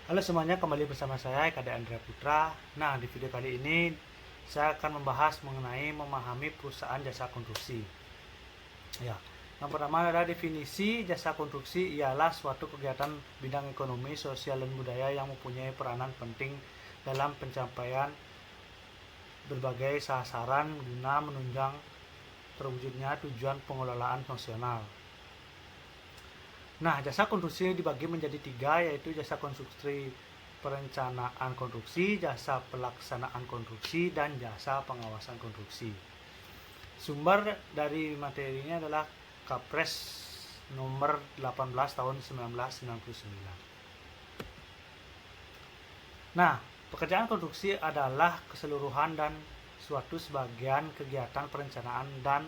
Halo semuanya, kembali bersama saya Eka Andrea Putra. Nah, di video kali ini saya akan membahas mengenai memahami perusahaan jasa konstruksi. Ya, yang pertama adalah definisi jasa konstruksi ialah suatu kegiatan bidang ekonomi, sosial, dan budaya yang mempunyai peranan penting dalam pencapaian berbagai sasaran guna menunjang terwujudnya tujuan pengelolaan nasional. Nah, jasa konstruksi dibagi menjadi tiga, yaitu jasa konstruksi perencanaan konstruksi, jasa pelaksanaan konstruksi, dan jasa pengawasan konstruksi. Sumber dari materinya adalah Kapres nomor 18 tahun 1999. Nah, pekerjaan konstruksi adalah keseluruhan dan suatu sebagian kegiatan perencanaan dan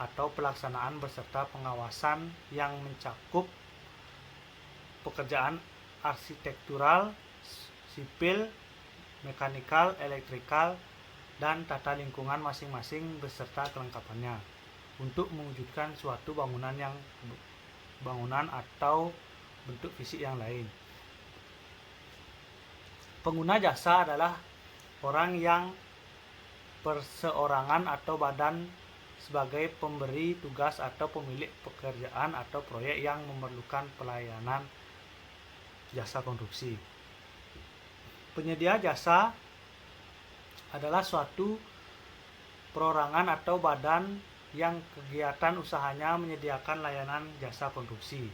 atau pelaksanaan beserta pengawasan yang mencakup pekerjaan arsitektural, sipil, mekanikal, elektrikal, dan tata lingkungan masing-masing beserta kelengkapannya untuk mewujudkan suatu bangunan atau bentuk fisik yang lain. Pengguna jasa adalah orang yang perseorangan atau badan sebagai pemberi tugas atau pemilik pekerjaan atau proyek yang memerlukan pelayanan jasa konstruksi. Penyedia jasa adalah suatu perorangan atau badan yang kegiatan usahanya menyediakan layanan jasa konstruksi.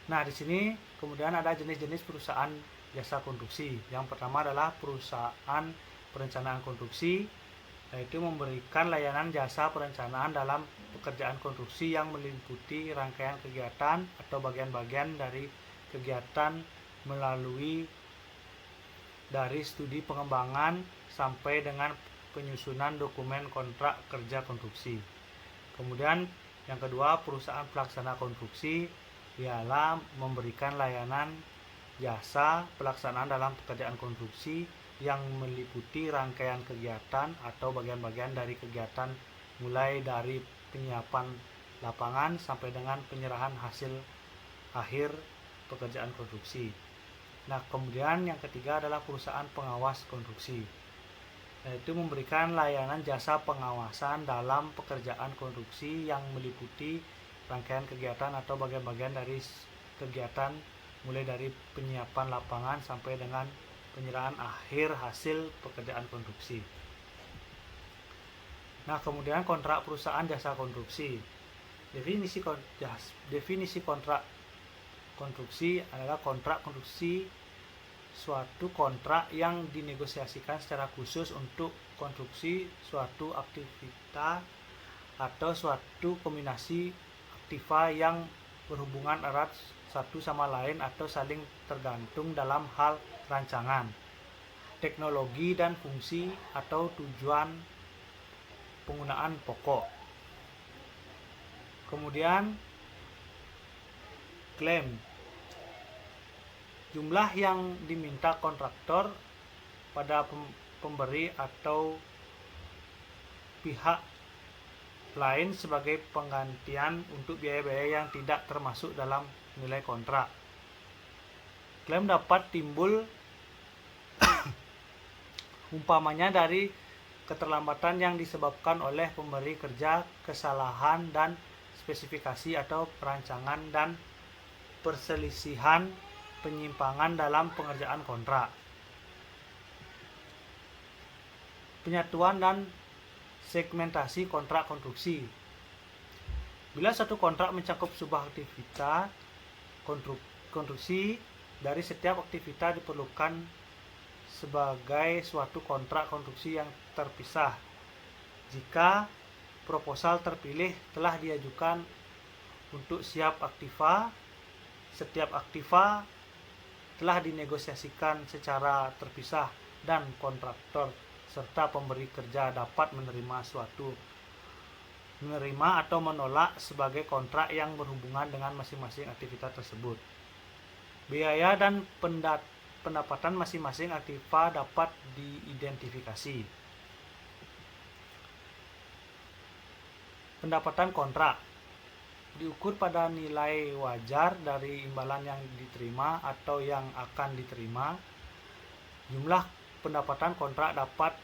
Nah, di sini kemudian ada jenis-jenis perusahaan jasa konstruksi. Yang pertama adalah perusahaan perencanaan konstruksi, yaitu memberikan layanan jasa perencanaan dalam pekerjaan konstruksi yang meliputi rangkaian kegiatan atau bagian-bagian dari kegiatan melalui dari studi pengembangan sampai dengan penyusunan dokumen kontrak kerja konstruksi. Kemudian yang kedua, perusahaan pelaksana konstruksi ialah memberikan layanan jasa pelaksanaan dalam pekerjaan konstruksi yang meliputi rangkaian kegiatan atau bagian-bagian dari kegiatan mulai dari penyiapan lapangan sampai dengan penyerahan hasil akhir pekerjaan konstruksi. Nah, kemudian yang ketiga adalah perusahaan pengawas konstruksi, yaitu memberikan layanan jasa pengawasan dalam pekerjaan konstruksi yang meliputi rangkaian kegiatan atau bagian-bagian dari kegiatan mulai dari penyiapan lapangan sampai dengan penyerahan akhir hasil pekerjaan konstruksi. Nah, kemudian kontrak perusahaan jasa konstruksi. Definisi kontrak konstruksi adalah kontrak konstruksi suatu kontrak yang dinegosiasikan secara khusus untuk konstruksi suatu aktivitas atau suatu kombinasi aktiva yang berhubungan erat satu sama lain atau saling tergantung dalam hal rancangan, teknologi dan fungsi atau tujuan penggunaan pokok. Kemudian klaim. Jumlah yang diminta kontraktor pada pemberi atau pihak lain sebagai penggantian untuk biaya-biaya yang tidak termasuk dalam nilai kontrak. Klaim dapat timbul umpamanya dari keterlambatan yang disebabkan oleh pemberi kerja, kesalahan dan spesifikasi atau perancangan, dan perselisihan penyimpangan dalam pengerjaan kontrak. Penyatuan dan segmentasi kontrak konstruksi. Bila satu kontrak mencakup sebuah aktivitas konstruksi, dari setiap aktivitas diperlukan sebagai suatu kontrak konstruksi yang terpisah. Jika proposal terpilih telah diajukan untuk setiap aktiva telah dinegosiasikan secara terpisah dan kontraktor serta pemberi kerja dapat menerima atau menolak sebagai kontrak yang berhubungan dengan masing-masing aktivitas tersebut. Biaya dan pendapatan masing-masing aktiva dapat diidentifikasi. Pendapatan kontrak. diukur pada nilai wajar dari imbalan yang diterima atau yang akan diterima. Jumlah pendapatan kontrak dapat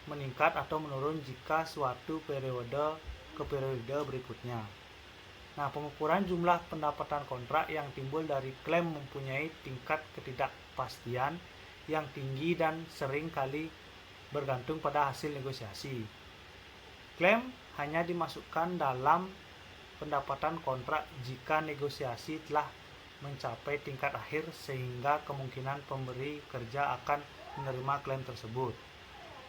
meningkat atau menurun jika suatu periode ke periode berikutnya. Nah, pengukuran jumlah pendapatan kontrak yang timbul dari klaim mempunyai tingkat ketidakpastian yang tinggi dan sering kali bergantung pada hasil negosiasi. Klaim hanya dimasukkan dalam pendapatan kontrak jika negosiasi telah mencapai tingkat akhir sehingga kemungkinan pemberi kerja akan menerima klaim tersebut.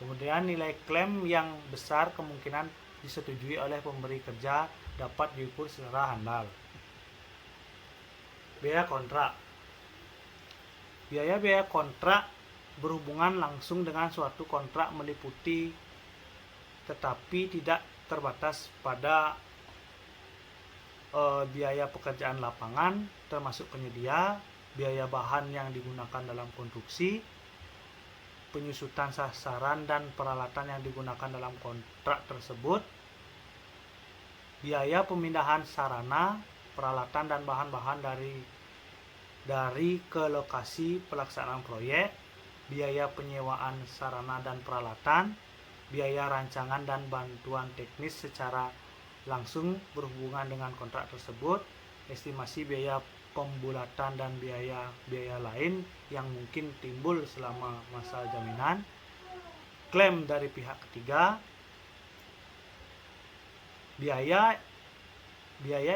Kemudian nilai klaim yang besar kemungkinan disetujui oleh pemberi kerja dapat diukur secara handal. Biaya kontrak. Biaya kontrak berhubungan langsung dengan suatu kontrak meliputi tetapi tidak terbatas pada biaya pekerjaan lapangan termasuk penyedia, biaya bahan yang digunakan dalam konstruksi, penyusutan sasaran dan peralatan yang digunakan dalam kontrak tersebut, biaya pemindahan sarana, peralatan dan bahan-bahan dari ke lokasi pelaksanaan proyek, biaya penyewaan sarana dan peralatan, biaya rancangan dan bantuan teknis secara langsung berhubungan dengan kontrak tersebut, estimasi biaya pembulatan dan biaya lain yang mungkin timbul selama masa jaminan, klaim dari pihak ketiga. Biaya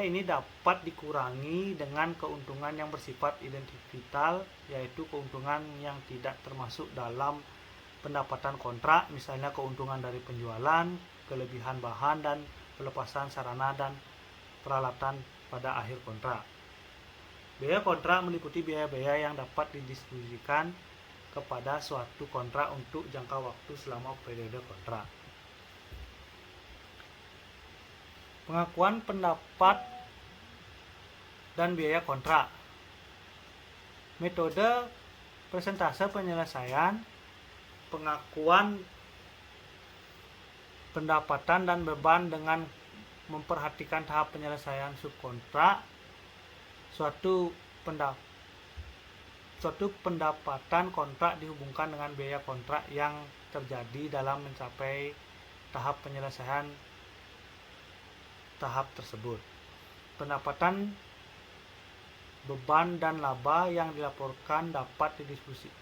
ini dapat dikurangi dengan keuntungan yang bersifat identifikal, yaitu keuntungan yang tidak termasuk dalam pendapatan kontrak, misalnya keuntungan dari penjualan, kelebihan bahan dan pelepasan sarana dan peralatan pada akhir kontrak. Biaya kontrak meliputi biaya-biaya yang dapat didistribusikan kepada suatu kontrak untuk jangka waktu selama periode kontrak. Pengakuan pendapat dan biaya kontrak. Metode persentase penyelesaian pengakuan pendapatan dan beban dengan memperhatikan tahap penyelesaian subkontrak. Suatu pendapatan kontrak dihubungkan dengan biaya kontrak yang terjadi dalam mencapai tahap penyelesaian tahap tersebut. Pendapatan, beban dan laba yang dilaporkan dapat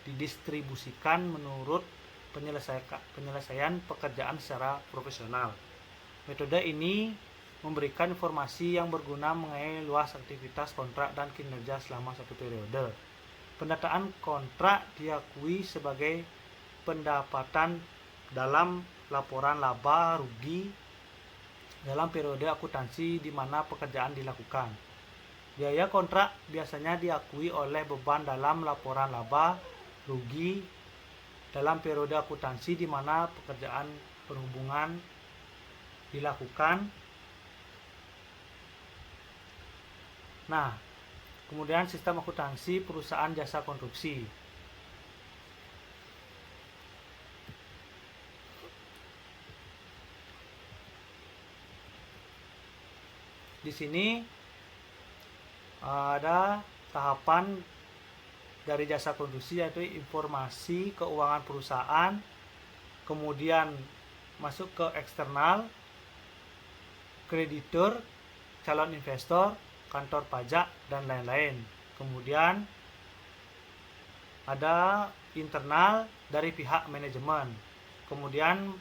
didistribusikan menurut penyelesaian pekerjaan secara profesional. Metode ini memberikan informasi yang berguna mengenai luas aktivitas kontrak dan kinerja selama satu periode. Pendataan kontrak diakui sebagai pendapatan dalam laporan laba rugi dalam periode akuntansi di mana pekerjaan dilakukan. Biaya kontrak biasanya diakui oleh beban dalam laporan laba rugi dalam periode akuntansi di mana pekerjaan perhubungan dilakukan. Nah, kemudian sistem akuntansi perusahaan jasa konstruksi. Di sini ada tahapan dari jasa konstruksi, yaitu informasi keuangan perusahaan, kemudian masuk ke eksternal, kreditur, calon investor, kantor pajak, dan lain-lain. Kemudian ada internal dari pihak manajemen, kemudian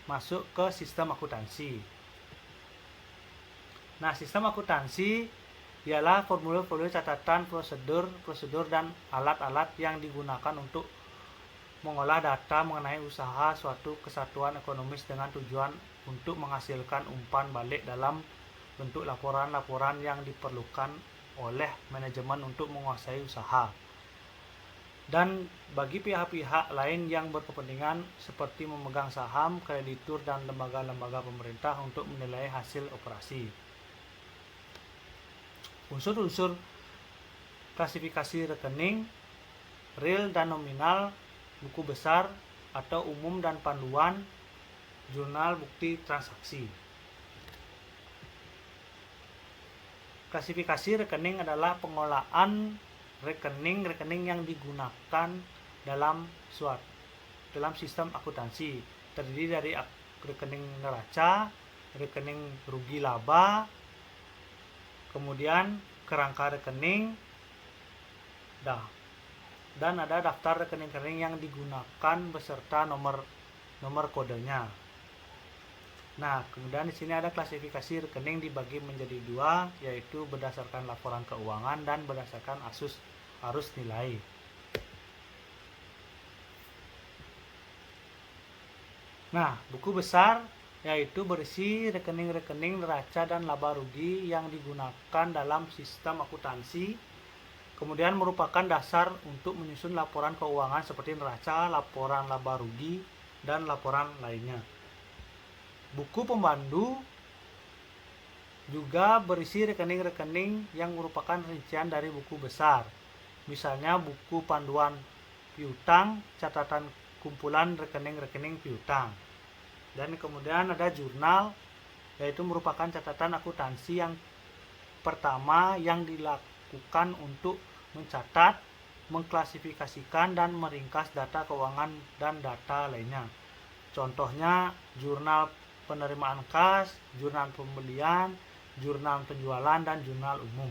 masuk ke sistem akuntansi. Nah, sistem akuntansi ialah formulir-formulir catatan, prosedur dan alat-alat yang digunakan untuk mengolah data mengenai usaha suatu kesatuan ekonomis dengan tujuan untuk menghasilkan umpan balik dalam bentuk laporan-laporan yang diperlukan oleh manajemen untuk menguasai usaha. Dan bagi pihak-pihak lain yang berkepentingan seperti memegang saham, kreditur, dan lembaga-lembaga pemerintah untuk menilai hasil operasi. Unsur-unsur klasifikasi rekening, real dan nominal, buku besar atau umum dan panduan, jurnal bukti transaksi. Klasifikasi rekening adalah pengolahan rekening-rekening yang digunakan dalam sistem akuntansi, terdiri dari rekening neraca, rekening rugi laba, kemudian kerangka rekening, dan ada daftar rekening-rekening yang digunakan beserta nomor kodenya. Nah, kemudian di sini ada klasifikasi rekening dibagi menjadi dua, yaitu berdasarkan laporan keuangan dan berdasarkan arus nilai. Nah, buku besar yaitu berisi rekening-rekening neraca dan laba rugi yang digunakan dalam sistem akuntansi, kemudian merupakan dasar untuk menyusun laporan keuangan seperti neraca, laporan laba rugi, dan laporan lainnya. Buku pembantu juga berisi rekening-rekening yang merupakan rincian dari buku besar. Misalnya buku panduan piutang, catatan kumpulan rekening-rekening piutang. Dan kemudian ada jurnal, yaitu merupakan catatan akuntansi yang pertama yang dilakukan untuk mencatat, mengklasifikasikan, dan meringkas data keuangan dan data lainnya. Contohnya jurnal penerimaan kas, jurnal pembelian, jurnal penjualan, dan jurnal umum.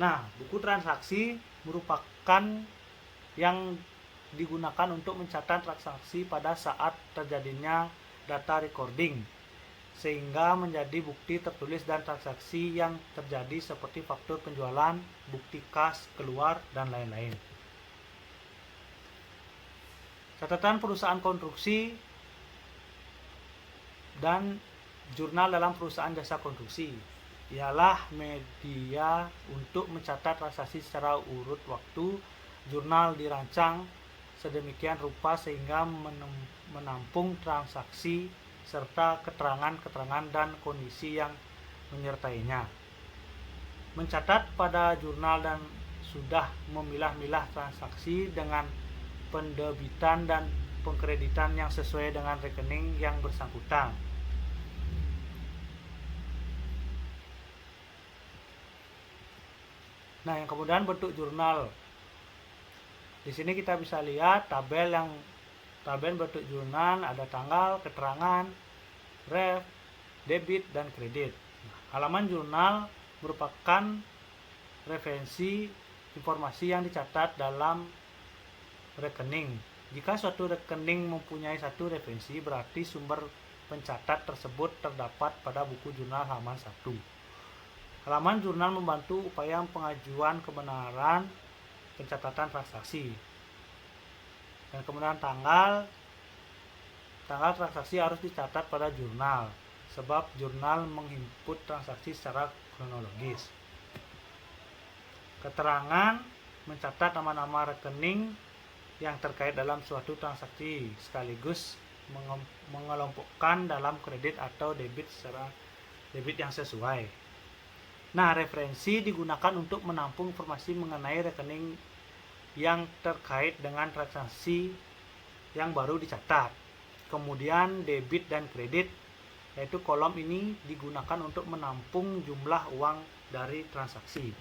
Nah, buku transaksi merupakan yang digunakan untuk mencatat transaksi pada saat terjadinya data recording, sehingga menjadi bukti tertulis dan transaksi yang terjadi seperti faktur penjualan, bukti kas keluar, dan lain-lain. Catatan perusahaan konstruksi dan jurnal dalam perusahaan jasa konstruksi ialah media untuk mencatat transaksi secara urut waktu. Jurnal dirancang sedemikian rupa sehingga menampung transaksi serta keterangan-keterangan dan kondisi yang menyertainya. Mencatat pada jurnal dan sudah memilah-milah transaksi dengan pendebitan dan pengkreditan yang sesuai dengan rekening yang bersangkutan. Nah, yang kemudian bentuk jurnal. Di sini kita bisa lihat tabel bentuk jurnal, ada tanggal, keterangan, ref, debit, dan kredit. Halaman jurnal merupakan referensi informasi yang dicatat dalam rekening. Jika suatu rekening mempunyai satu referensi, berarti sumber pencatat tersebut terdapat pada buku jurnal halaman 1. Halaman jurnal membantu upaya pengajuan kebenaran pencatatan transaksi. Dan kemudian tanggal transaksi harus dicatat pada jurnal, sebab jurnal menginput transaksi secara kronologis. Keterangan mencatat nama-nama rekening yang terkait dalam suatu transaksi, sekaligus mengelompokkan dalam kredit atau debit secara debit yang sesuai. Nah, referensi digunakan untuk menampung informasi mengenai rekening yang terkait dengan transaksi yang baru dicatat. Kemudian debit dan kredit, yaitu kolom ini digunakan untuk menampung jumlah uang dari transaksi.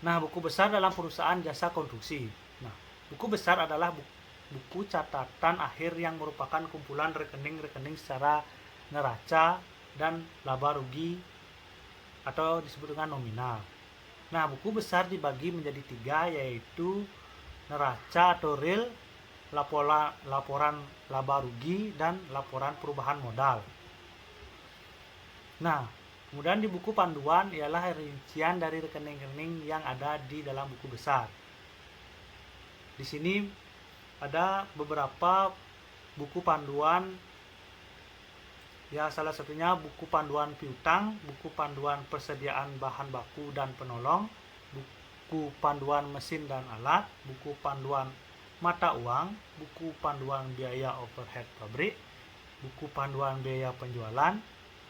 Nah, buku besar dalam perusahaan jasa konstruksi. Nah, buku besar adalah buku catatan akhir yang merupakan kumpulan rekening-rekening secara neraca dan laba rugi atau disebut dengan nominal. Nah, buku besar dibagi menjadi 3, yaitu neraca atau real, laporan laba rugi, dan laporan perubahan modal. Nah, kemudian di buku panduan ialah rincian dari rekening-rekening yang ada di dalam buku besar. Di sini ada beberapa buku panduan. Ya, salah satunya buku panduan piutang, buku panduan persediaan bahan baku dan penolong, buku panduan mesin dan alat, buku panduan mata uang, buku panduan biaya overhead pabrik, buku panduan biaya penjualan,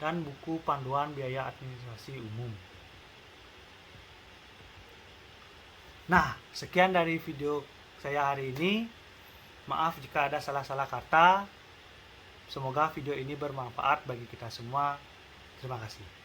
dan buku panduan biaya administrasi umum. Nah, sekian dari video saya hari ini. Maaf jika ada salah-salah kata. Semoga video ini bermanfaat bagi kita semua. Terima kasih.